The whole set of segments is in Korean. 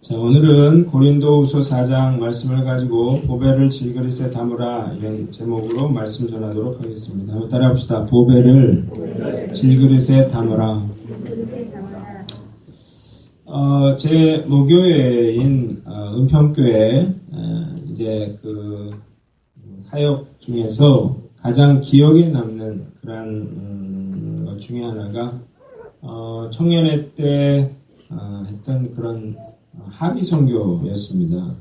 자, 오늘은 고린도후서 4장 말씀을 가지고 보배를 질그릇에 담으라 이런 제목으로 말씀 전하도록 하겠습니다. 한번 따라합시다. 보배를 질그릇에 담으라. 제 모교회인 은평교회 이제 그 사역 중에서 가장 기억에 남는 그런 것 중에 하나가 청년회 때 했던 그런 학위 선교였습니다.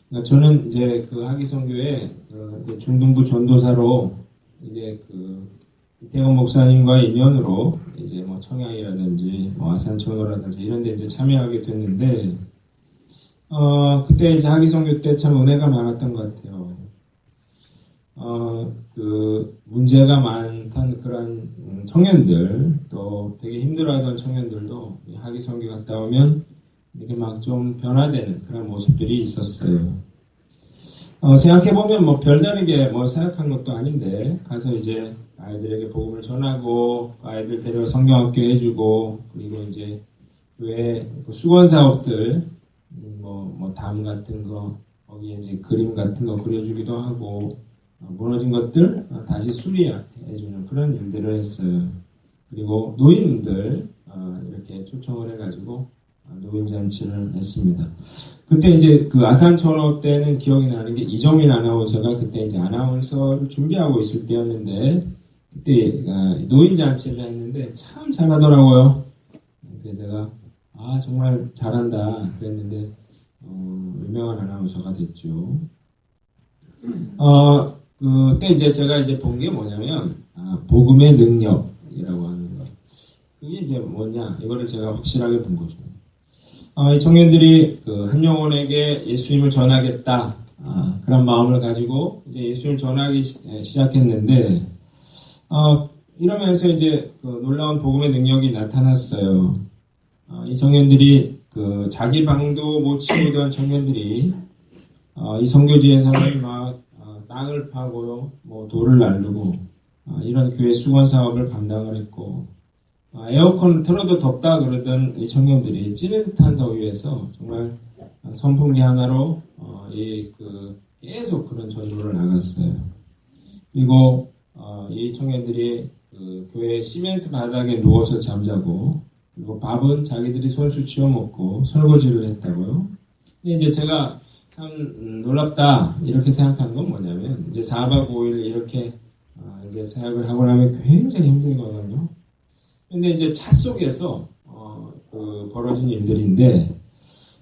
그러니까 저는 이제 그 학위 선교에 중등부 전도사로 이제 그 이태원 목사님과 인연으로 이제 뭐 청양이라든지 뭐 아산천호라든지 이런 데 이제 참여하게 됐는데 그때 이제 학위 선교 때 참 은혜가 많았던 것 같아요. 그 문제가 많던 그런 청년들 또 되게 힘들어하던 청년들도 학위 선교 갔다 오면 이렇게 막 좀 변화되는 그런 모습들이 있었어요. 생각해보면 뭐 별다르게 뭐 생각한 것도 아닌데 가서 이제 아이들에게 복음을 전하고 아이들 데려 성경학교 해주고 그리고 이제 교회 수건 사업들 뭐 담 같은 거 거기에 이제 그림 같은 거 그려주기도 하고 무너진 것들 다시 수리해주는 그런 일들을 했어요. 그리고 노인들 이렇게 초청을 해가지고 노인잔치를 했습니다. 그때 이제 그 아산천호 때는 기억이 나는 게 이정민 아나운서가 그때 이제 아나운서를 준비하고 있을 때였는데 그때 노인잔치를 했는데 참 잘하더라고요. 그래서 제가 정말 잘한다 그랬는데 유명한 아나운서가 됐죠. 그때 이제 제가 이제 본 게 뭐냐면 복음의 능력이라고 하는 거. 그게 이제 뭐냐 이거를 제가 확실하게 본 거죠. 이 청년들이 그 한 영혼에게 예수님을 전하겠다 그런 마음을 가지고 이제 예수님을 전하기 시작했는데 이러면서 이제 그 놀라운 복음의 능력이 나타났어요. 이 청년들이 그 자기 방도 못 치우던 청년들이 이 선교지에서는 막 땅을 파고요, 뭐 돌을 날르고 이런 교회 수건 사업을 감당을 했고. 에어컨 틀어도 덥다 그러던 이 청년들이 찌릿한 더위에서 정말 선풍기 하나로 계속 그런 전도를 나갔어요. 그리고 이 청년들이 그 교회 시멘트 바닥에 누워서 잠자고 그리고 밥은 자기들이 손수 치워 먹고 설거지를 했다고요. 근데 이제 제가 참 놀랍다 이렇게 생각한 건 뭐냐면 이제 4박 5일 이렇게 이제 사역을 하고 나면 굉장히 힘들거든요. 근데 이제 차 속에서 벌어진 일들인데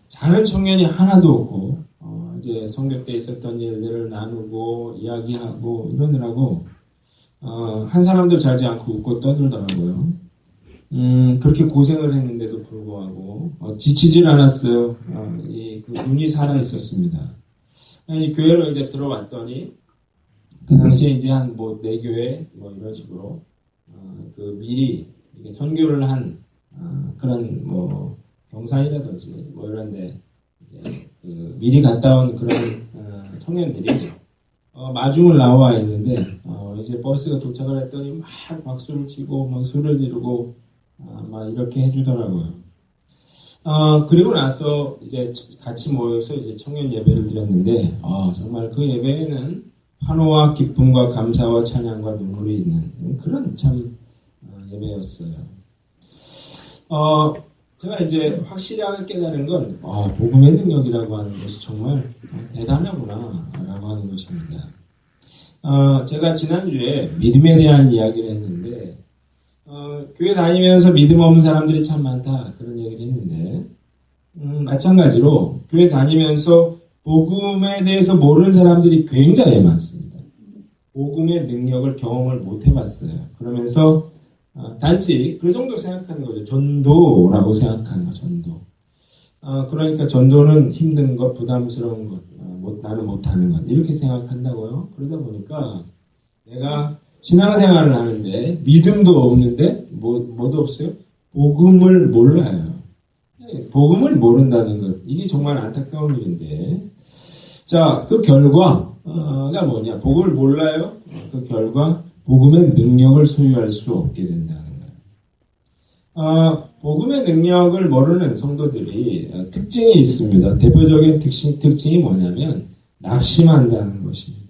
자는 청년이 하나도 없고 이제 선교 때 있었던 일들을 나누고 이야기하고 이러느라고 한 사람도 자지 않고 웃고 떠들더라고요. 그렇게 고생을 했는데도 불구하고 지치질 않았어요. 그 눈이 살아 있었습니다. 이 교회로 이제 들어왔더니 그 당시에 이제 한 뭐 4교회 뭐 이런 식으로 그 미리 이게 선교를 한 그런 뭐 경산이라든지 뭐 이런데 그 미리 갔다 온 그런 청년들이 마중을 나와 있는데 이제 버스가 도착을 했더니 막 박수를 치고 막 소리를 지르고 막 이렇게 해주더라고요. 그리고 나서 이제 같이 모여서 이제 청년 예배를 드렸는데 정말 그 예배에는 환호와 기쁨과 감사와 찬양과 눈물이 있는 그런 참 예배였어요. 제가 이제 확실하게 깨달은 건 복음의 능력이라고 하는 것이 정말 대단하구나 라고 하는 것입니다. 제가 지난주에 믿음에 대한 이야기를 했는데 교회 다니면서 믿음 없는 사람들이 참 많다 그런 얘기를 했는데 마찬가지로 교회 다니면서 복음에 대해서 모르는 사람들이 굉장히 많습니다. 복음의 능력을 경험을 못 해봤어요. 그러면서 단지 그 정도 생각하는 거죠. 전도라고 생각하는 거, 전도. 그러니까 전도는 힘든 것, 부담스러운 것, 나는 못하는 것, 이렇게 생각한다고요. 그러다 보니까 내가 신앙생활을 하는데 믿음도 없는데 뭐도 없어요? 복음을 몰라요. 복음을 모른다는 것, 이게 정말 안타까운 일인데 자, 그 결과가 뭐냐? 복음을 몰라요. 그 결과 복음의 능력을 소유할 수 없게 된다는 거예요. 복음의 능력을 모르는 성도들이 특징이 있습니다. 대표적인 특징이 뭐냐면 낙심한다는 것입니다.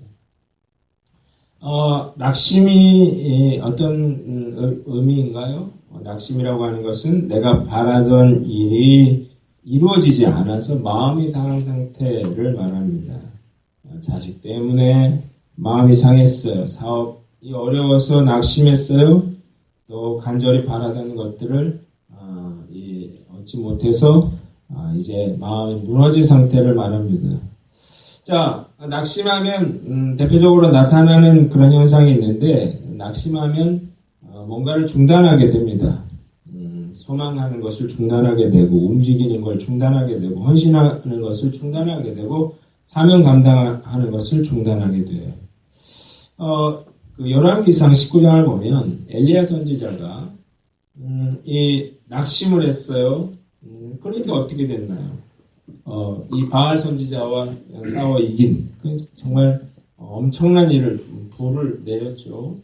낙심이 어떤 의미인가요? 낙심이라고 하는 것은 내가 바라던 일이 이루어지지 않아서 마음이 상한 상태를 말합니다. 자식 때문에 마음이 상했어요. 사업이 어려워서 낙심했어요. 또 간절히 바라던 것들을 얻지 못해서 이제 마음이 무너진 상태를 말합니다. 자, 낙심하면 대표적으로 나타나는 그런 현상이 있는데 낙심하면 뭔가를 중단하게 됩니다. 소망하는 것을 중단하게 되고 움직이는 걸 중단하게 되고 헌신하는 것을 중단하게 되고 사명 감당하는 것을 중단하게 돼요. 그 열왕기상 19장을 보면 엘리야 선지자가 이 낙심을 했어요. 그러니까 어떻게 됐나요? 이 바알 선지자와 싸워 이긴 정말 엄청난 일을 불을 내렸죠.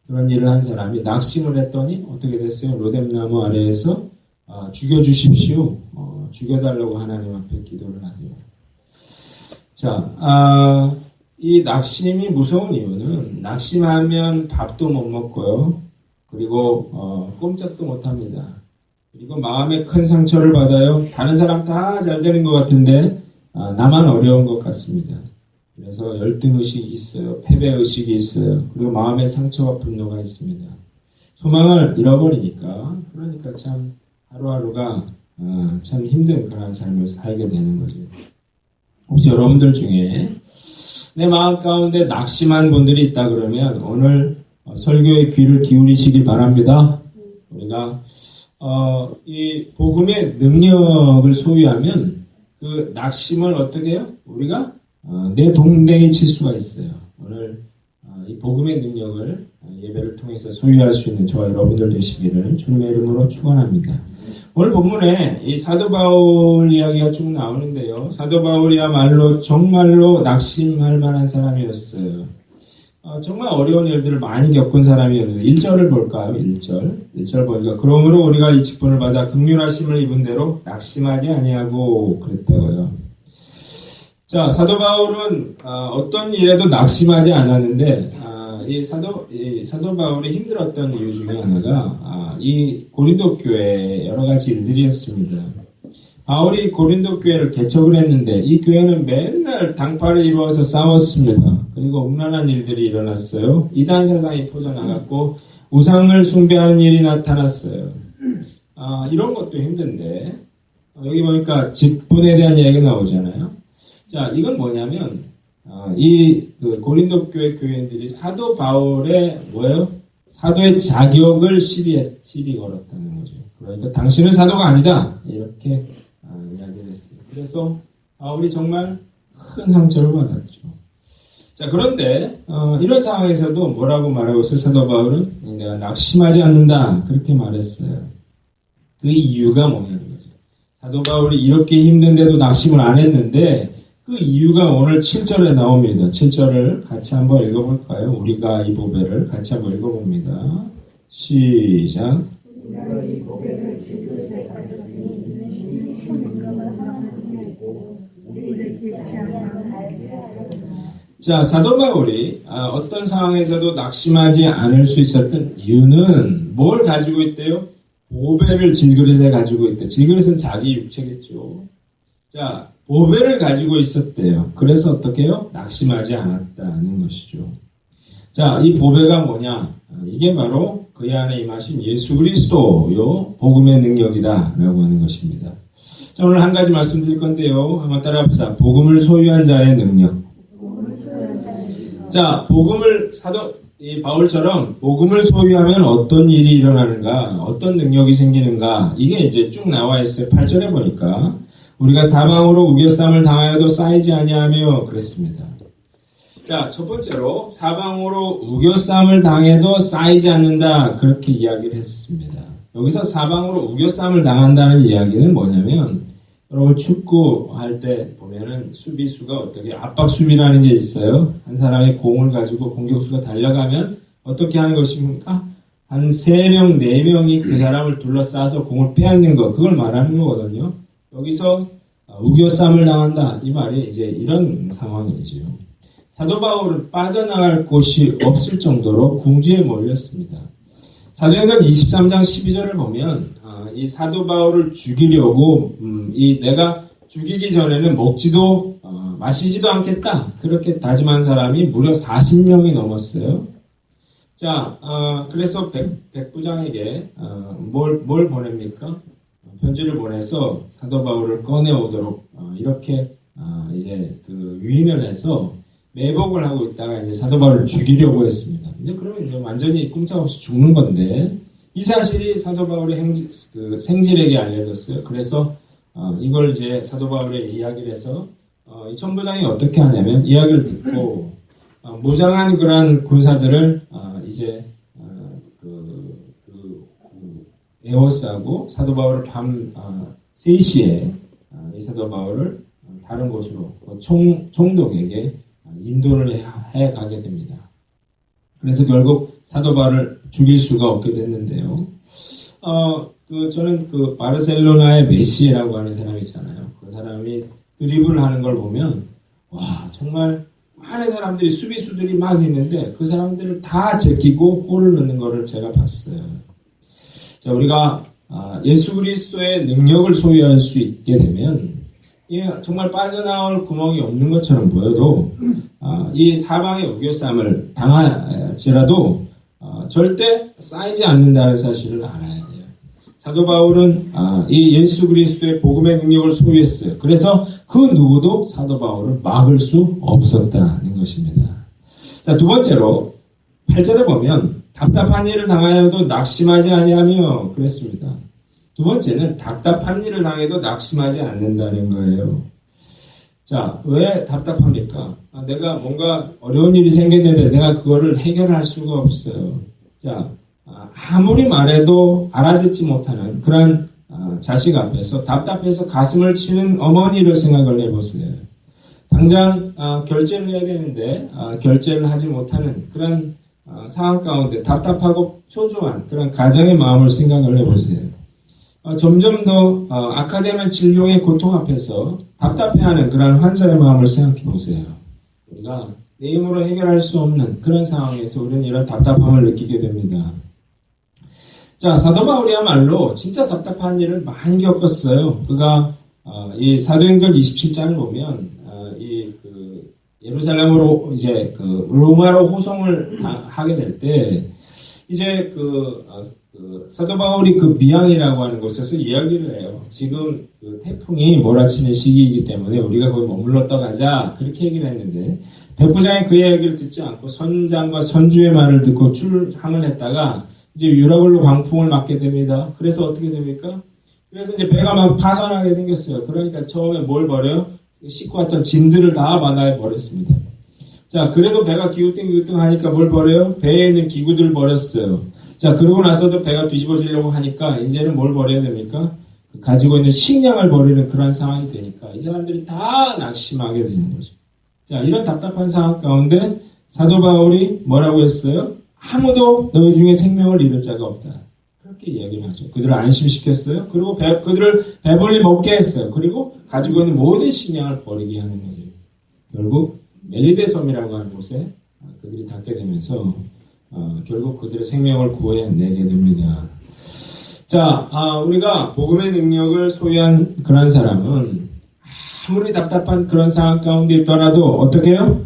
그런 일을 한 사람이 낙심을 했더니 어떻게 됐어요? 로뎀나무 아래에서 죽여주십시오. 죽여달라고 하나님 앞에 기도를 하죠. 자, 이 낙심이 무서운 이유는 낙심하면 밥도 못 먹고요. 그리고 꼼짝도 못 합니다. 그리고 마음에 큰 상처를 받아요. 다른 사람 다 잘 되는 것 같은데 나만 어려운 것 같습니다. 그래서 열등의식이 있어요. 패배의식이 있어요. 그리고 마음의 상처와 분노가 있습니다. 소망을 잃어버리니까 그러니까 참 하루하루가 참 힘든 그런 삶을 살게 되는 거죠. 혹시 여러분들 중에 내 마음 가운데 낙심한 분들이 있다 그러면 오늘 설교의 귀를 기울이시길 바랍니다. 우리가 이 복음의 능력을 소유하면 그 낙심을 어떻게 해요? 우리가 내 동댕이 칠 수가 있어요. 오늘 이 복음의 능력을 예배를 통해서 소유할 수 있는 저와 여러분들 되시기를 주님의 이름으로 축원합니다. 오늘 본문에 이 사도 바울 이야기가 쭉 나오는데요. 사도 바울이야말로 정말로 낙심할 만한 사람이었어요. 정말 어려운 일들을 많이 겪은 사람이었는데 1절을 볼까요? 1절 보니까 그러므로 우리가 이 직분을 받아 긍휼하심을 입은 대로 낙심하지 아니하고 그랬다고요. 자, 사도 바울은 어떤 일에도 낙심하지 않았는데 이 사도 바울이 힘들었던 이유 중에 하나가 이 고린도 교회의 여러 가지 일들이었습니다. 바울이 고린도 교회를 개척을 했는데 이 교회는 맨날 당파를 이루어서 싸웠습니다. 그리고 음란한 일들이 일어났어요. 이단 사상이 퍼져나갔고 우상을 숭배하는 일이 나타났어요. 이런 것도 힘든데 여기 보니까 직분에 대한 이야기가 나오잖아요. 자, 이건 뭐냐면 그 고린도 교회 교인들이 사도 바울의 사도의 자격을 시비 걸었다는 거죠. 그러니까 당신은 사도가 아니다 이렇게 이야기를 했어요. 그래서 바울이 정말 큰 상처를 받았죠. 자, 그런데 이런 상황에서도 뭐라고 말하고 있어요? 사도 바울은 내가 낙심하지 않는다 그렇게 말했어요. 그 이유가 뭐냐는 거죠. 사도 바울이 이렇게 힘든데도 낙심을 안 했는데 그 이유가 오늘 7절에 나옵니다. 7절을 같이 한번 읽어볼까요? 우리가 이 보배를 같이 한번 읽어봅니다. 시작. 우리가 이 보배를 질그릇에 가졌으니 이는 심히 능력을 하나님께 있고 우리를 잃지 아니하는 자, 사도 바울이 어떤 상황에서도 낙심하지 않을 수 있었던 이유는 뭘 가지고 있대요? 보배를 질그릇에 가지고 있대. 질그릇은 자기 육체겠죠. 자, 보배를 가지고 있었대요. 그래서 어떻게 해요? 낙심하지 않았다는 것이죠. 자, 이 보배가 뭐냐? 이게 바로 그의 안에 임하신 예수 그리스도요 복음의 능력이다라고 하는 것입니다. 자, 오늘 한 가지 말씀드릴 건데요. 한번 따라합시다. 복음을 소유한 자의 능력. 자, 이 바울처럼 복음을 소유하면 어떤 일이 일어나는가, 어떤 능력이 생기는가, 이게 이제 쭉 나와 있어요. 8절에 보니까 우리가 사방으로 우겨쌈을 당하여도 쌓이지 아니하며 그랬습니다. 자, 첫 번째로 사방으로 우겨쌈을 당해도 쌓이지 않는다 그렇게 이야기를 했습니다. 여기서 사방으로 우겨쌈을 당한다는 이야기는 뭐냐면 여러분 축구할 때 보면은 수비수가 어떻게 압박 수비라는 게 있어요. 한 사람이 공을 가지고 공격수가 달려가면 어떻게 하는 것입니까? 한 3명, 4명이 그 사람을 둘러싸서 공을 빼앗는 거, 그걸 말하는 거거든요. 여기서 우겨쌈을 당한다. 이 말이 이제 이런 상황이죠. 사도 바울은 빠져나갈 곳이 없을 정도로 궁지에 몰렸습니다. 사도행전 23장 12절을 보면 이 사도 바울을 죽이려고 이 내가 죽이기 전에는 먹지도 마시지도 않겠다. 그렇게 다짐한 사람이 무려 40명이 넘었어요. 자, 그래서 백부장에게 뭘 보냅니까? 편지를 보내서 사도 바울을 꺼내오도록 이렇게 이제 그 유인을 해서 매복을 하고 있다가 이제 사도 바울을 죽이려고 했습니다. 이제 그러면 이제 완전히 꼼짝없이 죽는 건데 이 사실이 사도 바울의 생질에게 알려졌어요. 그래서 이걸 이제 사도 바울의 이야기를 해서 이 천부장이 어떻게 하냐면 이야기를 듣고 무장한 그러한 군사들을 이제 에오스하고 사도 바울을 밤 3시에 이 사도 바울을 다른 곳으로 총독에게 인도를 해 가게 됩니다. 그래서 결국 사도 바울을 죽일 수가 없게 됐는데요. 저는 그 바르셀로나의 메시라고 하는 사람이 있잖아요. 그 사람이 드리블 하는 걸 보면 와 정말 많은 사람들이 수비수들이 막 있는데 그 사람들을 다 제끼고 골을 넣는 거를 제가 봤어요. 자, 우리가 예수 그리스도의 능력을 소유할 수 있게 되면 정말 빠져나올 구멍이 없는 것처럼 보여도 이 사방의 우겨쌈을 당할지라도 절대 쌓이지 않는다는 사실을 알아야 돼요. 사도 바울은 이 예수 그리스도의 복음의 능력을 소유했어요. 그래서 그 누구도 사도 바울을 막을 수 없었다는 것입니다. 자, 두 번째로 8절에 보면 답답한 일을 당하여도 낙심하지 아니하며 그랬습니다. 두 번째는 답답한 일을 당해도 낙심하지 않는다는 거예요. 자, 왜 답답합니까? 내가 뭔가 어려운 일이 생겼는데 내가 그거를 해결할 수가 없어요. 자, 아무리 말해도 알아듣지 못하는 그런 자식 앞에서 답답해서 가슴을 치는 어머니를 생각을 해보세요. 당장 결제를 해야 되는데 결제를 하지 못하는 그런 상황 가운데 답답하고 초조한 그런 가정의 마음을 생각을 해보세요. 점점 더 악화되는 질병의 고통 앞에서 답답해하는 그런 환자의 마음을 생각해 보세요. 우리가 내 힘으로 해결할 수 없는 그런 상황에서 우리는 이런 답답함을 느끼게 됩니다. 자, 사도 바울이야말로 진짜 답답한 일을 많이 겪었어요. 그가 이 사도행전 27장을 보면 예루살렘으로 이제 로마로 호송을 하게 될 때 이제 사도 바울이 미양이라고 하는 곳에서 이야기를 해요. 지금 태풍이 몰아치는 시기이기 때문에 우리가 거기 머물렀다 가자 그렇게 얘기를 했는데 백부장이 그 이야기를 듣지 않고 선장과 선주의 말을 듣고 출항을 했다가 이제 유라굴로 광풍을 맞게 됩니다. 그래서 어떻게 됩니까? 그래서 이제 배가 막 파손하게 생겼어요. 그러니까 처음에 뭘 버려요? 싣고 왔던 짐들을 다 바다에 버렸습니다. 자, 그래도 배가 기우뚱기우뚱 하니까 뭘 버려요? 배에 있는 기구들을 버렸어요. 자, 그러고 나서도 배가 뒤집어지려고 하니까 이제는 뭘 버려야 됩니까? 가지고 있는 식량을 버리는 그런 상황이 되니까 이 사람들이 다 낙심하게 되는 거죠. 자, 이런 답답한 상황 가운데 사도 바울이 뭐라고 했어요? 아무도 너희 중에 생명을 잃을 자가 없다. 그렇게 이야기를 하죠. 그들을 안심시켰어요. 그리고 그들을 배불리 먹게 했어요. 그리고 가지고 있는 모든 식량을 버리게 하는 거죠. 결국 멜리데 섬이라고 하는 곳에 그들이 닿게 되면서 결국 그들의 생명을 구해내게 됩니다. 자, 우리가 복음의 능력을 소유한 그런 사람은 아무리 답답한 그런 상황 가운데 있더라도 어떻게 해요?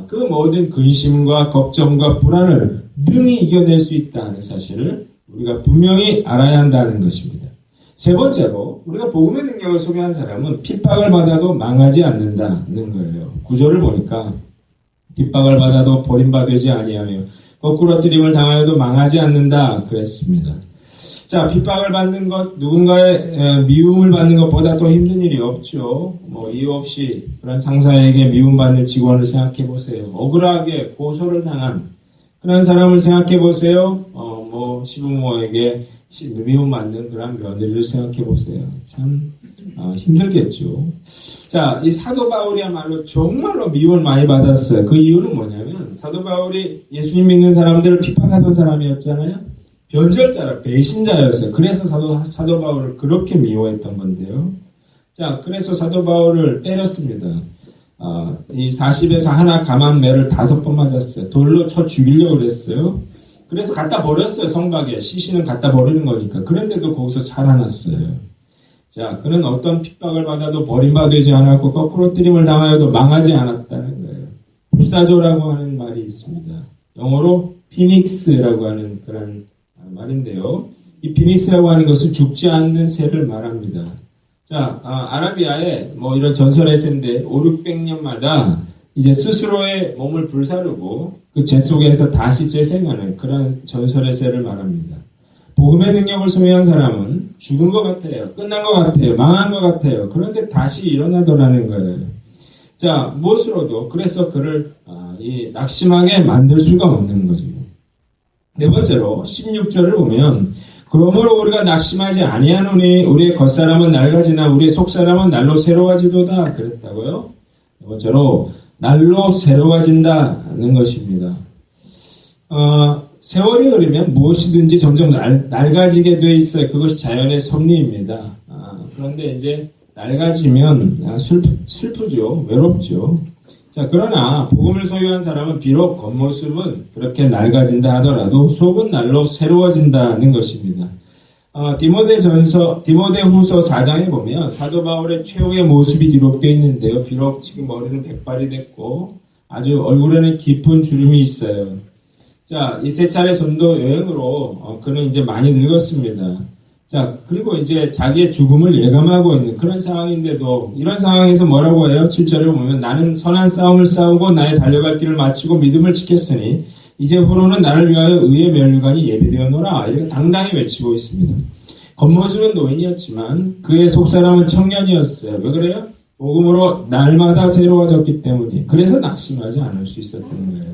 그 모든 근심과 걱정과 불안을 능히 이겨낼 수 있다는 사실을 우리가 분명히 알아야 한다는 것입니다. 세 번째로 우리가 복음의 능력을 소유한 사람은 핍박을 받아도 망하지 않는다는 거예요. 구절을 보니까 핍박을 받아도 버림받지 아니하며 거꾸로 뜨림을 당하여도 망하지 않는다 그랬습니다. 자, 핍박을 받는 것, 누군가의 미움을 받는 것보다 더 힘든 일이 없죠. 이유 없이 그런 상사에게 미움받는 직원을 생각해 보세요. 억울하게 고소를 당한 그런 사람을 생각해 보세요. 시부모에게 미움받는 그런 며느리를 생각해 보세요. 참 힘들겠죠. 자, 이 사도 바울이야말로 정말로 미움을 많이 받았어요. 그 이유는 뭐냐면 사도 바울이 예수님 믿는 사람들을 핍박하던 사람이었잖아요. 변절자라 배신자였어요. 그래서 사도 바울을 그렇게 미워했던 건데요. 자, 그래서 사도 바울을 때렸습니다. 이 40에서 하나 감한 매를 5번 맞았어요. 돌로 쳐 죽이려고 그랬어요. 그래서 갖다 버렸어요. 성박에. 시신은 갖다 버리는 거니까. 그런데도 거기서 살아났어요. 자, 그는 어떤 핍박을 받아도 버림받지 않았고 거꾸로 뜨림을 당하여도 망하지 않았다는 거예요. 불사조라고 하는 말이 있습니다. 영어로 피닉스라고 하는 그런 말인데요. 이 피닉스라고 하는 것은 죽지 않는 새를 말합니다. 자, 아라비아에 뭐 이런 전설의 새인데 500~600년마다 이제 스스로의 몸을 불사르고 그 재 속에서 다시 재생하는 그런 전설의 새를 말합니다. 복음의 능력을 소유한 사람은 죽은 것 같아요. 끝난 것 같아요. 망한 것 같아요. 그런데 다시 일어나더라는 거예요. 자, 무엇으로도 그래서 그를 낙심하게 만들 수가 없는 거죠. 네 번째로 16절을 보면 그러므로 우리가 낙심하지 아니하노니 우리의 겉사람은 낡아지나 우리의 속사람은 날로 새로워지도다 그랬다고요. 네 번째로 날로 새로워진다는 것입니다. 세월이 흐르면 무엇이든지 점점 낡아지게 돼 있어요. 그것이 자연의 섭리입니다. 그런데 이제 낡아지면 슬프죠. 외롭죠. 자, 그러나 복음을 소유한 사람은 비록 겉모습은 그렇게 낡아진다 하더라도 속은 날로 새로워진다는 것입니다. 디모데후서 4장에 보면 사도 바울의 최후의 모습이 기록되어 있는데요. 비록 지금 머리는 백발이 됐고 아주 얼굴에는 깊은 주름이 있어요. 자, 이 3차례 선도 여행으로 그는 이제 많이 늙었습니다. 자, 그리고 이제 자기의 죽음을 예감하고 있는 그런 상황인데도 이런 상황에서 뭐라고 해요? 7절에 보면 나는 선한 싸움을 싸우고 나의 달려갈 길을 마치고 믿음을 지켰으니 이제 후로는 나를 위하여 의의 면류관이 예비되었노라. 이렇게 당당히 외치고 있습니다. 겉모습은 노인이었지만 그의 속사람은 청년이었어요. 왜 그래요? 복음으로 날마다 새로워졌기 때문에. 그래서 낙심하지 않을 수 있었던 거예요.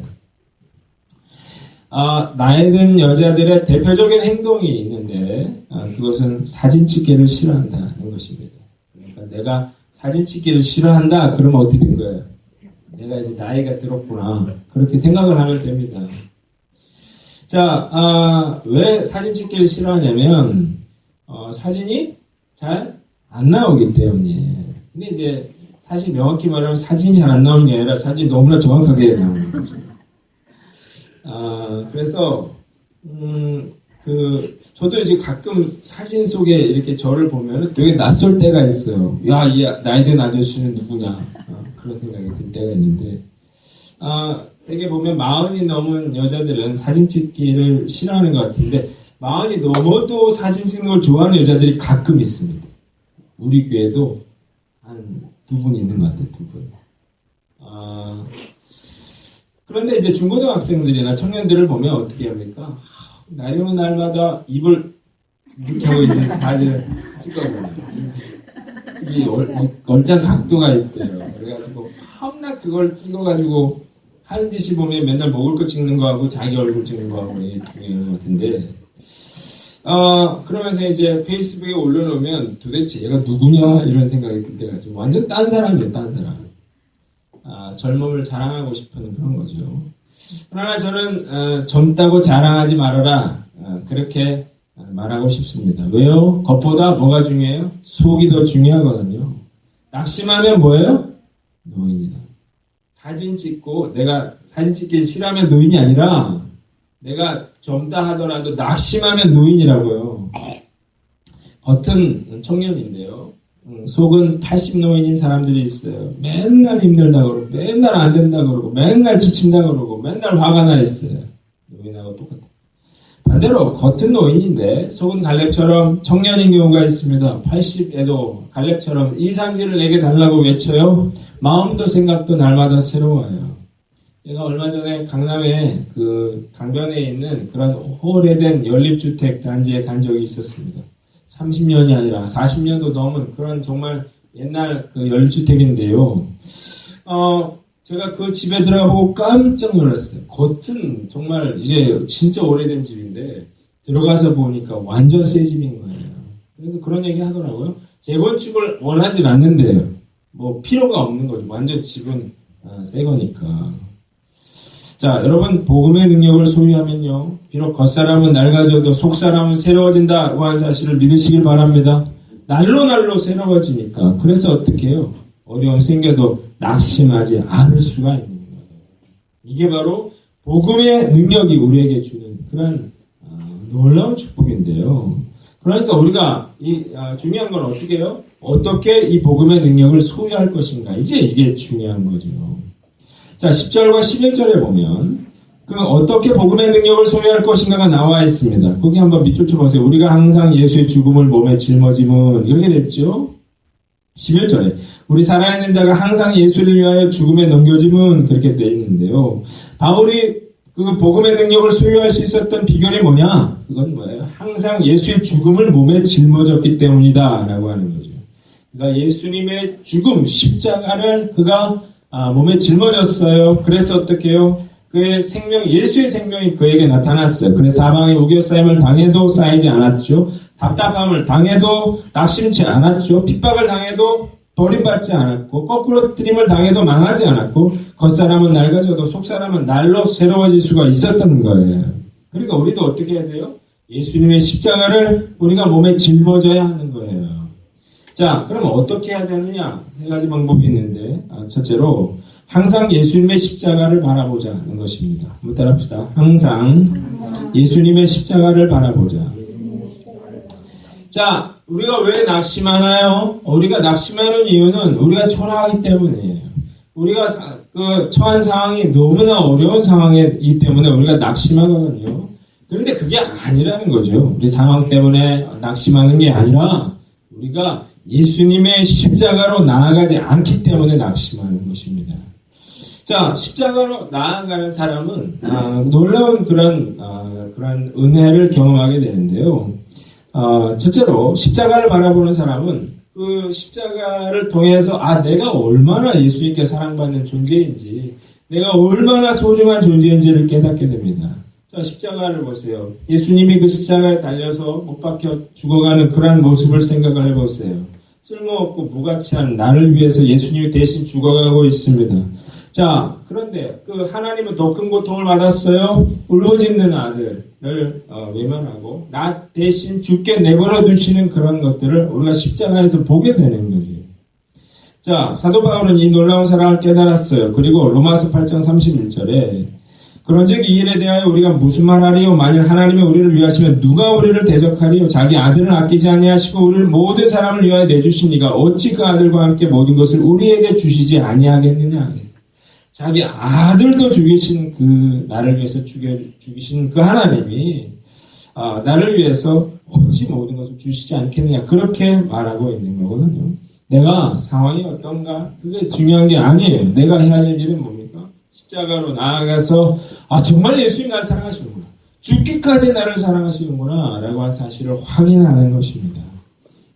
나이 든 여자들의 대표적인 행동이 있는데 그것은 사진 찍기를 싫어한다는 것입니다. 그러니까 내가 사진 찍기를 싫어한다 그러면 어떻게 된 거예요? 내가 이제 나이가 들었구나 그렇게 생각을 하면 됩니다. 자, 왜 사진 찍기를 싫어하냐면 사진이 잘 안 나오기 때문이에요. 근데 이제 사실 명확히 말하면 사진이 잘 안 나오는 게 아니라 사진이 너무나 정확하게 나오는 거죠. 그래서, 저도 이제 가끔 사진 속에 이렇게 저를 보면 되게 낯설 때가 있어요. 야, 이 나이 든 아저씨는 누구냐. 그런 생각이 들 때가 있는데, 되게 보면 40이 넘은 여자들은 사진 찍기를 싫어하는 것 같은데, 40이 넘어도 사진 찍는 걸 좋아하는 여자들이 가끔 있습니다. 우리 교회도 한 2분 있는 것 같아요, 2분. 그런데 이제 중고등학생들이나 청년들을 보면 어떻게 합니까? 날이면 날마다 입을 이렇게 하고 이제 사진을 찍거든요. 이 얼짱 각도가 있대요. 그래가지고 겁나 그걸 찍어가지고 하는 짓이 보면 맨날 먹을 거 찍는 거하고 자기 얼굴 찍는 거하고 이게 동일한 것 같은데 그러면서 이제 페이스북에 올려놓으면 도대체 얘가 누구냐 이런 생각이 들 때가 좀 완전 딴 사람이에요, 딴 사람. 젊음을 자랑하고 싶은 그런 거죠. 그러나 저는 젊다고 자랑하지 말아라 그렇게 말하고 싶습니다. 왜요? 겉보다 뭐가 중요해요? 속이 더 중요하거든요. 낙심하면 뭐예요? 노인이다. 사진 찍고 내가 사진 찍기 싫어하면 노인이 아니라 내가 젊다 하더라도 낙심하면 노인이라고요. 겉은 청년인데요. 속은 80노인인 사람들이 있어요. 맨날 힘들다 그러고 맨날 안 된다 그러고 맨날 지친다 그러고 맨날 화가 나 있어요. 노인하고 똑같아요. 반대로 겉은 노인인데 속은 갈렙처럼 청년인 경우가 있습니다. 80에도 갈렙처럼 이상질을 내게 달라고 외쳐요. 마음도 생각도 날마다 새로워요. 제가 얼마 전에 강남에 그 강변에 있는 그런 오래된 연립주택 단지에 간 적이 있었습니다. 30년이 아니라 40년도 넘은 그런 정말 옛날 그 연립주택인데요. 제가 그 집에 들어가보고 깜짝 놀랐어요. 겉은 정말 이제 진짜 오래된 집인데 들어가서 보니까 완전 새 집인 거예요. 그래서 그런 얘기 하더라고요. 재건축을 원하진 않는데요. 뭐 필요가 없는 거죠. 완전 집은 새 거니까. 자, 여러분, 복음의 능력을 소유하면요, 비록 겉사람은 낡아져도 속사람은 새로워진다고 하는 사실을 믿으시길 바랍니다. 날로 새로워지니까. 그래서 어떻게 해요? 어려움 생겨도 낙심하지 않을 수가 있는 거예요. 이게 바로 복음의 능력이 우리에게 주는 그런 놀라운 축복인데요. 그러니까 우리가 중요한 건 어떻게 해요? 어떻게 이 복음의 능력을 소유할 것인가. 이제 이게 중요한 거죠. 자, 10절과 11절에 보면 어떻게 복음의 능력을 소유할 것인가가 나와 있습니다. 거기 한번 밑줄 쳐보세요. 우리가 항상 예수의 죽음을 몸에 짊어짐은 이렇게 됐죠. 11절에 우리 살아있는 자가 항상 예수를 위하여 죽음에 넘겨짐은 그렇게 되어 있는데요. 바울이 그 복음의 능력을 소유할 수 있었던 비결이 뭐냐? 그건 뭐예요? 항상 예수의 죽음을 몸에 짊어졌기 때문이다 라고 하는 거죠. 그러니까 예수님의 죽음, 십자가를 그가 몸에 짊어졌어요. 그래서 어떻게 해요? 그의 생명, 예수의 생명이 그에게 나타났어요. 그래서 사방에 우겨싸임을 당해도 쌓이지 않았죠. 답답함을 당해도 낙심치 않았죠. 핍박을 당해도 버림받지 않았고, 거꾸로 트림을 당해도 망하지 않았고, 겉사람은 낡아져도 속사람은 날로 새로워질 수가 있었던 거예요. 그러니까 우리도 어떻게 해야 돼요? 예수님의 십자가를 우리가 몸에 짊어져야 하는 거예요. 자, 그럼 어떻게 해야 되느냐? 세 가지 방법이 있는데, 첫째로 항상 예수님의 십자가를 바라보자는 것입니다. 한번 따라합시다. 항상 예수님의 십자가를 바라보자. 자, 우리가 왜 낙심하나요? 우리가 낙심하는 이유는 우리가 초라하기 때문이에요. 우리가 처한 상황이 너무나 어려운 상황이기 때문에 우리가 낙심하거든요. 그런데 그게 아니라는 거죠. 우리 상황 때문에 낙심하는 게 아니라 우리가 예수님의 십자가로 나아가지 않기 때문에 낙심하는 것입니다. 자, 십자가로 나아가는 사람은 놀라운 그런 은혜를 경험하게 되는데요. 첫째로 십자가를 바라보는 사람은 그 십자가를 통해서 내가 얼마나 예수님께 사랑받는 존재인지, 내가 얼마나 소중한 존재인지를 깨닫게 됩니다. 자, 십자가를 보세요. 예수님이 그 십자가에 달려서 못 박혀 죽어가는 그러한 모습을 생각을 해보세요. 쓸모없고 무가치한 나를 위해서 예수님이 대신 죽어가고 있습니다. 자, 그런데 그 하나님은 더 큰 고통을 받았어요. 울부짖는 아들을 외면하고 나 대신 죽게 내버려 두시는 그런 것들을 우리가 십자가에서 보게 되는 거예요. 자, 사도 바울은 이 놀라운 사랑을 깨달았어요. 그리고 로마서 8장 31절에 그런즉 이 일에 대하여 우리가 무슨 말하리요? 만일 하나님이 우리를 위하시면 누가 우리를 대적하리요? 자기 아들을 아끼지 아니하시고 우리를 모든 사람을 위하여 내주시니가 어찌 그 아들과 함께 모든 것을 우리에게 주시지 아니하겠느냐? 자기 아들도 죽이신 나를 위해서 죽이신 그 하나님이 나를 위해서 어찌 모든 것을 주시지 않겠느냐? 그렇게 말하고 있는 거거든요. 내가 상황이 어떤가? 그게 중요한 게 아니에요. 내가 해야 할 일은 뭡니까? 십자가로 나아가서 정말 예수님 나를 사랑하시는구나. 죽기까지 나를 사랑하시는구나 라고 한 사실을 확인하는 것입니다.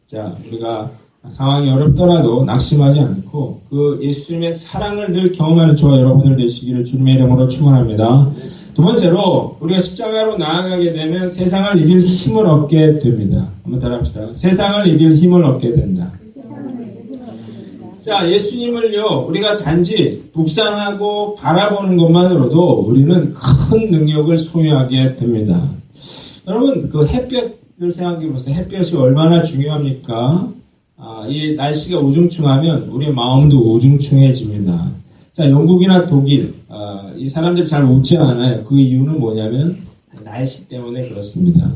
자, 우리가 상황이 어렵더라도 낙심하지 않고 그 예수님의 사랑을 늘 경험하는 저와 여러분들 되시기를 주님의 이름으로 축원합니다. 두 번째로 우리가 십자가로 나아가게 되면 세상을 이길 힘을 얻게 됩니다. 한번 따라합시다. 세상을 이길 힘을 얻게 된다. 자, 예수님을요, 우리가 단지 묵상하고 바라보는 것만으로도 우리는 큰 능력을 소유하게 됩니다. 여러분, 그 햇볕을 생각해 보세요. 햇볕이 얼마나 중요합니까? 이 날씨가 우중충하면 우리의 마음도 우중충해집니다. 자, 영국이나 독일, 이 사람들이 잘 웃지 않아요. 그 이유는 뭐냐면 날씨 때문에 그렇습니다.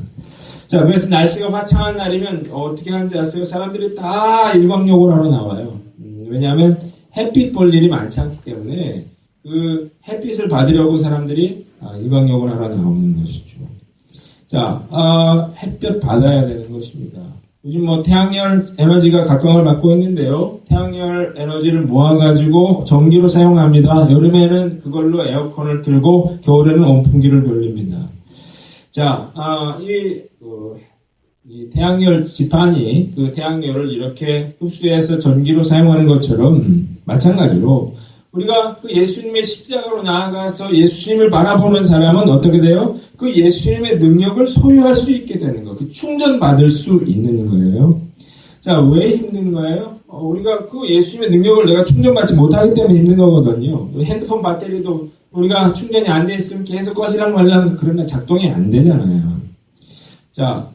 자, 그래서 날씨가 화창한 날이면 어떻게 하는지 아세요? 사람들이 다 일광욕을 하러 나와요. 왜냐하면 햇빛 볼 일이 많지 않기 때문에 그 햇빛을 받으려고 사람들이 일광욕을 하러 나오는 것이죠. 자, 햇볕 받아야 되는 것입니다. 요즘 태양열 에너지가 각광을 받고 있는데요. 태양열 에너지를 모아가지고 전기로 사용합니다. 여름에는 그걸로 에어컨을 틀고 겨울에는 온풍기를 돌립니다. 자, 이 태양열 지판이 그 태양열을 이렇게 흡수해서 전기로 사용하는 것처럼 마찬가지로 우리가 그 예수님의 십자가로 나아가서 예수님을 바라보는 사람은 어떻게 돼요? 그 예수님의 능력을 소유할 수 있게 되는 거예요. 그 충전받을 수 있는 거예요. 자, 왜 힘든 거예요? 우리가 그 예수님의 능력을 내가 충전받지 못하기 때문에 힘든 거거든요. 핸드폰 배터리도 우리가 충전이 안 돼 있으면 계속 꺼지랑 말랑 그러면 작동이 안 되잖아요. 자,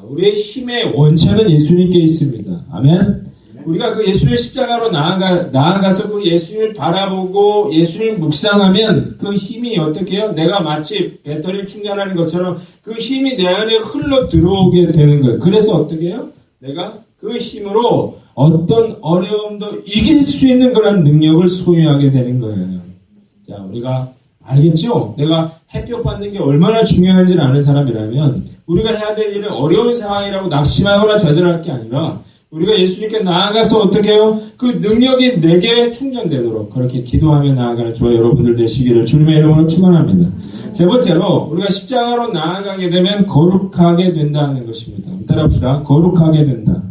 우리의 힘의 원천은 예수님께 있습니다. 아멘. 우리가 그 예수님의 십자가로 나아가서 그 예수님을 바라보고 예수님을 묵상하면 그 힘이 어떻게 해요? 내가 마치 배터리를 충전하는 것처럼 그 힘이 내 안에 흘러 들어오게 되는 거예요. 그래서 어떻게 해요? 내가 그 힘으로 어떤 어려움도 이길 수 있는 그런 능력을 소유하게 되는 거예요. 자, 우리가 알겠죠? 내가 햇볕 받는 게 얼마나 중요한지를 아는 사람이라면 우리가 해야 될 일은 어려운 상황이라고 낙심하거나 좌절할 게 아니라 우리가 예수님께 나아가서 어떻게 해요? 그 능력이 내게 충전되도록 그렇게 기도하며 나아가는 저와 여러분들 되시기를 주님의 이름으로 축원합니다. 세 번째로 우리가 십자가로 나아가게 되면 거룩하게 된다는 것입니다. 따라합시다. 거룩하게 된다.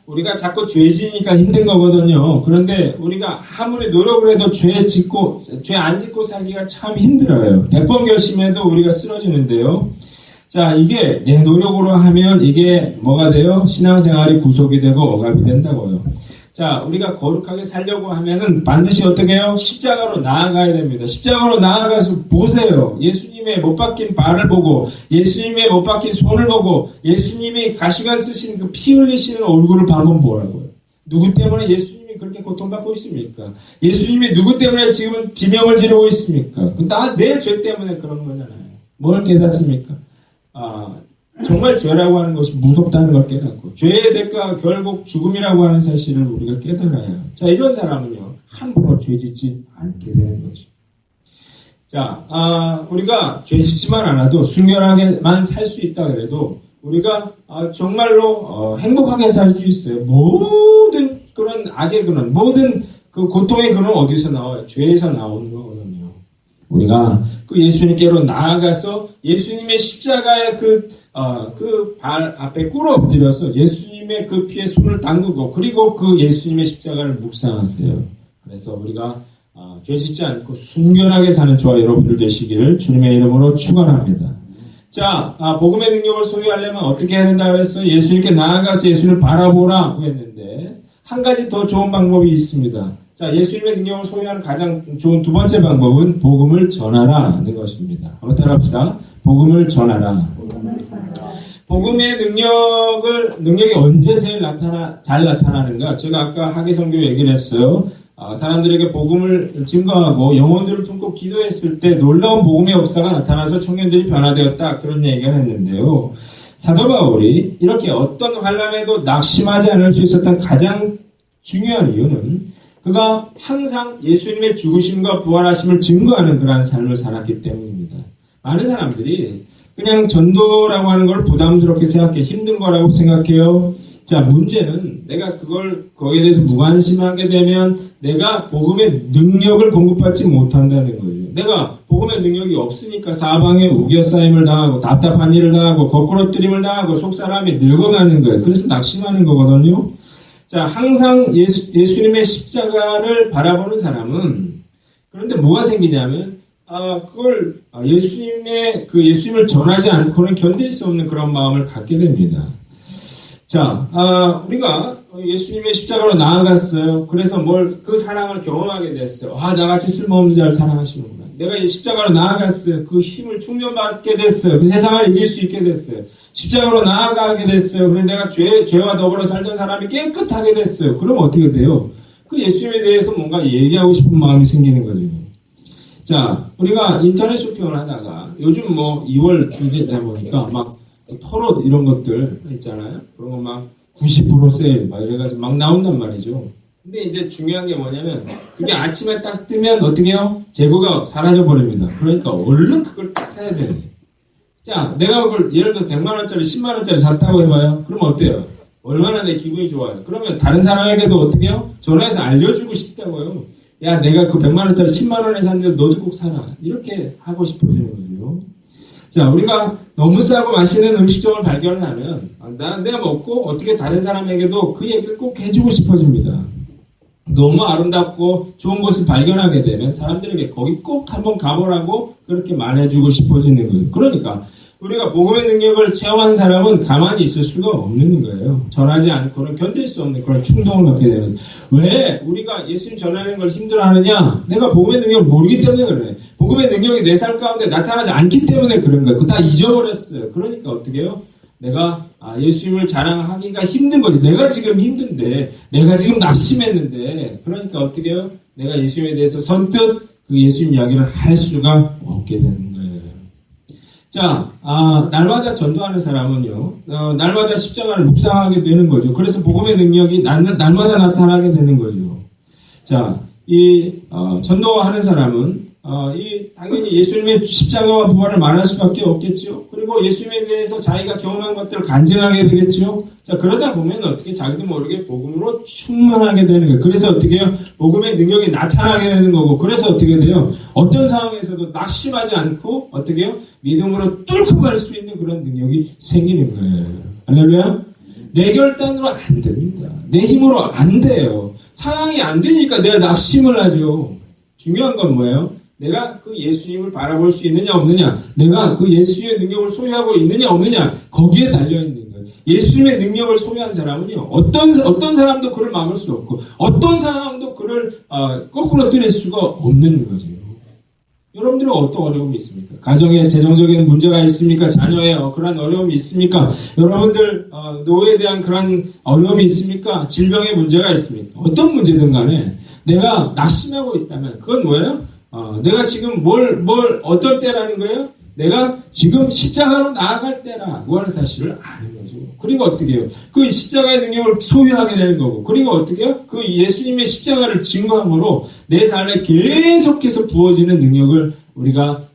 우리가 자꾸 죄 지니까 힘든 거거든요. 그런데 우리가 아무리 노력을 해도 죄 안 짓고 살기가 참 힘들어요. 100번 결심해도 우리가 쓰러지는데요. 자, 이게 내 노력으로 하면 이게 뭐가 돼요? 신앙생활이 구속이 되고 억압이 된다고요. 자, 우리가 거룩하게 살려고 하면은 반드시 어떻게 해요? 십자가로 나아가야 됩니다. 십자가로 나아가서 보세요. 예수님의 못 박힌 발을 보고, 예수님의 못 박힌 손을 보고, 예수님이 가시관 쓰신 그 피 흘리시는 얼굴을 한번 보라고요. 누구 때문에 예수님이 그렇게 고통받고 있습니까? 예수님이 누구 때문에 지금 비명을 지르고 있습니까? 내 죄 때문에 그런 거잖아요. 뭘 깨닫습니까? 정말 죄라고 하는 것이 무섭다는 걸 깨닫고 죄의 대가가 결국 죽음이라고 하는 사실을 우리가 깨달아야 해요. 자, 이런 사람은요 함부로 죄 짓지 않게 되는 거죠. 자, 우리가 죄 짓지만 않아도 순결하게만 살 수 있다 그래도 우리가 정말로 행복하게 살 수 있어요. 모든 그런 악의 근원, 모든 그 고통의 근원 어디서 나와요? 죄에서 나오는 거거든요. 우리가 그 예수님께로 나아가서 예수님의 십자가의 그 발 앞에 꿇어 엎드려서 예수님의 그 피에 손을 담그고 그리고 그 예수님의 십자가를 묵상하세요. 그래서 우리가 죄 짓지 않고 순결하게 사는 저와 여러분들 되시기를 주님의 이름으로 축원합니다. 자, 복음의 능력을 소유하려면 어떻게 해야 된다 그랬어요? 예수님께 나아가서 예수님을 바라보라고 했는데 한 가지 더 좋은 방법이 있습니다. 자, 예수님의 능력을 소유하는 가장 좋은 두 번째 방법은 복음을 전하라는 것입니다. 한번 따라합시다. 복음을 전하라. 복음의 능력이 언제 제일 잘 나타나는가? 제가 아까 하계선교 얘기를 했어요. 사람들에게 복음을 증거하고 영혼들을 품고 기도했을 때 놀라운 복음의 역사가 나타나서 청년들이 변화되었다. 그런 얘기를 했는데요. 사도 바울이 이렇게 어떤 환난에도 낙심하지 않을 수 있었던 가장 중요한 이유는 그가 항상 예수님의 죽으심과 부활하심을 증거하는 그러한 삶을 살았기 때문입니다. 많은 사람들이 그냥 전도라고 하는 걸 부담스럽게 생각해 힘든 거라고 생각해요. 자, 문제는 내가 거기에 대해서 무관심하게 되면 내가 복음의 능력을 공급받지 못한다는 거예요. 내가 복음의 능력이 없으니까 사방에 우겨싸임을 당하고 답답한 일을 당하고 거꾸로뜨림을 당하고 속사람이 늙어가는 거예요. 그래서 낙심하는 거거든요. 자, 항상 예수님의 십자가를 바라보는 사람은 그런데 뭐가 생기냐면 예수님을 전하지 않고는 견딜 수 없는 그런 마음을 갖게 됩니다. 자, 우리가 예수님의 십자가로 나아갔어요. 그래서 그 사랑을 경험하게 됐어요. 나같이 쓸모없는 자를 사랑하시는구나. 내가 이 십자가로 나아갔어요. 그 힘을 충전받게 됐어요. 그 세상을 이길 수 있게 됐어요. 십자가로 나아가게 됐어요. 그래서 내가 죄와 더불어 살던 사람이 깨끗하게 됐어요. 그럼 어떻게 돼요? 그 예수님에 대해서 뭔가 얘기하고 싶은 마음이 생기는 거죠. 자, 우리가 인터넷 쇼핑을 하다가 요즘 2월 되다 보니까 막 털옷 이런 것들 있잖아요. 그런 거 막 90% 세일 막 이래가지고 막 나온단 말이죠. 근데 이제 중요한 게 뭐냐면 그게 아침에 딱 뜨면 어떻게 해요? 재고가 사라져버립니다. 그러니까 얼른 그걸 딱 사야 돼요. 자, 내가 그걸 예를 들어서 100만원짜리 10만원짜리 샀다고 해봐요. 그러면 어때요? 얼마나 내 기분이 좋아요. 그러면 다른 사람에게도 어떻게 해요? 전화해서 알려주고 싶다고요. 야, 내가 그 100만원짜리 10만원에 샀는데 너도 꼭 사라. 이렇게 하고 싶어지는 거죠. 자, 우리가 너무 싸고 맛있는 음식점을 발견하면 내가 먹고 어떻게 다른 사람에게도 그 얘기를 꼭 해주고 싶어집니다. 너무 아름답고 좋은 곳을 발견하게 되면 사람들에게 거기 꼭 한번 가보라고 그렇게 말해주고 싶어지는 거예요. 그러니까 우리가 복음의 능력을 체험한 사람은 가만히 있을 수가 없는 거예요. 전하지 않고는 견딜 수 없는 그런 충동을 갖게 되는 거예요. 왜 우리가 예수님 전하는 걸 힘들어하느냐? 내가 복음의 능력을 모르기 때문에 그래. 복음의 능력이 내 삶 가운데 나타나지 않기 때문에 그런 거예요. 그거 다 잊어버렸어요. 그러니까 어떻게 해요? 내가 예수님을 자랑하기가 힘든 거지. 내가 지금 힘든데, 내가 지금 낙심했는데, 그러니까 어떻게 해요? 내가 예수님에 대해서 선뜻 그 예수님 이야기를 할 수가 없게 되는 거예요. 자, 날마다 전도하는 사람은요, 날마다 십자가를 묵상하게 되는 거죠. 그래서 복음의 능력이 날마다 나타나게 되는 거죠. 자, 전도하는 사람은, 당연히 예수님의 십자가와 부활을 말할 수밖에 없겠죠. 그리고 예수님에 대해서 자기가 경험한 것들을 간증하게 되겠죠. 자, 그러다 보면 어떻게 자기도 모르게 복음으로 충만하게 되는 거예요. 그래서 어떻게 해요? 복음의 능력이 나타나게 되는 거고, 그래서 어떻게 돼요? 어떤 상황에서도 낙심하지 않고, 어떻게 해요? 믿음으로 뚫고 갈 수 있는 그런 능력이 생기는 거예요. 할렐루야? 내 결단으로 안 됩니다. 내 힘으로 안 돼요. 상황이 안 되니까 내가 낙심을 하죠. 중요한 건 뭐예요? 내가 그 예수님을 바라볼 수 있느냐 없느냐, 내가 그 예수의 능력을 소유하고 있느냐 없느냐, 거기에 달려있는 거예요. 예수님의 능력을 소유한 사람은요, 어떤 사람도 그를 막을 수 없고, 어떤 사람도 그를 거꾸로 때릴 수가 없는 거죠. 여러분들은 어떤 어려움이 있습니까? 가정에 재정적인 문제가 있습니까? 자녀에 그런 어려움이 있습니까? 여러분들 노예에 대한 그런 어려움이 있습니까? 질병의 문제가 있습니까? 어떤 문제든 간에 내가 낙심하고 있다면 그건 뭐예요? 내가 지금 어떨 때라는 거예요? 내가 지금 십자가로 나아갈 때라고 하는 사실을 아는 거죠. 그리고 어떻게 해요? 그 십자가의 능력을 소유하게 되는 거고, 그리고 어떻게 해요? 그 예수님의 십자가를 증거함으로 내 삶에 계속해서 부어지는 능력을 우리가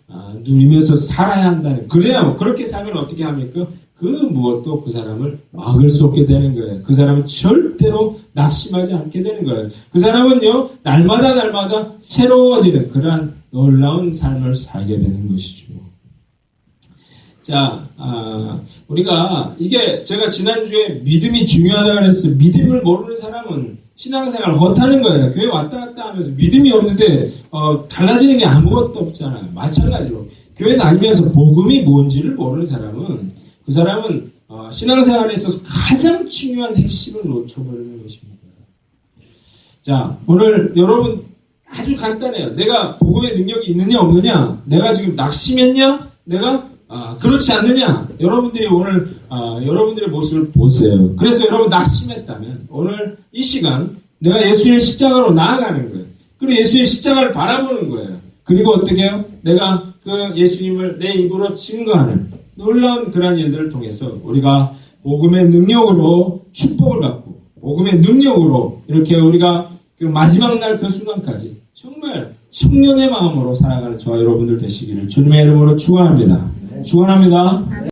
누리면서 살아야 한다는, 그래야, 그렇게 살면 어떻게 합니까? 그 무엇도 그 사람을 막을 수 없게 되는 거예요. 그 사람은 절대로 낙심하지 않게 되는 거예요. 그 사람은요, 날마다 새로워지는 그러한 놀라운 삶을 살게 되는 것이죠. 자, 우리가, 이게 제가 지난주에 믿음이 중요하다고 그랬어요. 믿음을 모르는 사람은 신앙생활을 헛하는 거예요. 교회 왔다 갔다 하면서 믿음이 없는데, 달라지는 게 아무것도 없잖아요. 마찬가지로. 교회 다니면서 복음이 뭔지를 모르는 사람은, 그 사람은 신앙생활에 있어서 가장 중요한 핵심을 놓쳐버리는 것입니다. 자, 오늘 여러분 아주 간단해요. 내가 복음의 능력이 있느냐 없느냐, 내가 지금 낙심했냐, 내가 그렇지 않느냐, 여러분들이 오늘 여러분들의 모습을 보세요. 그래서 여러분 낙심했다면 오늘 이 시간 내가 예수의 십자가로 나아가는 거예요. 그리고 예수의 십자가를 바라보는 거예요. 그리고 어떻게 해요? 내가 그 예수님을 내 입으로 증거하는 놀라운 그러한 일들을 통해서 우리가 복음의 능력으로 축복을 받고, 복음의 능력으로 이렇게 우리가 그 마지막 날 그 순간까지 정말 청년의 마음으로 살아가는 저와 여러분들 되시기를 주님의 이름으로 축원합니다. 축원합니다.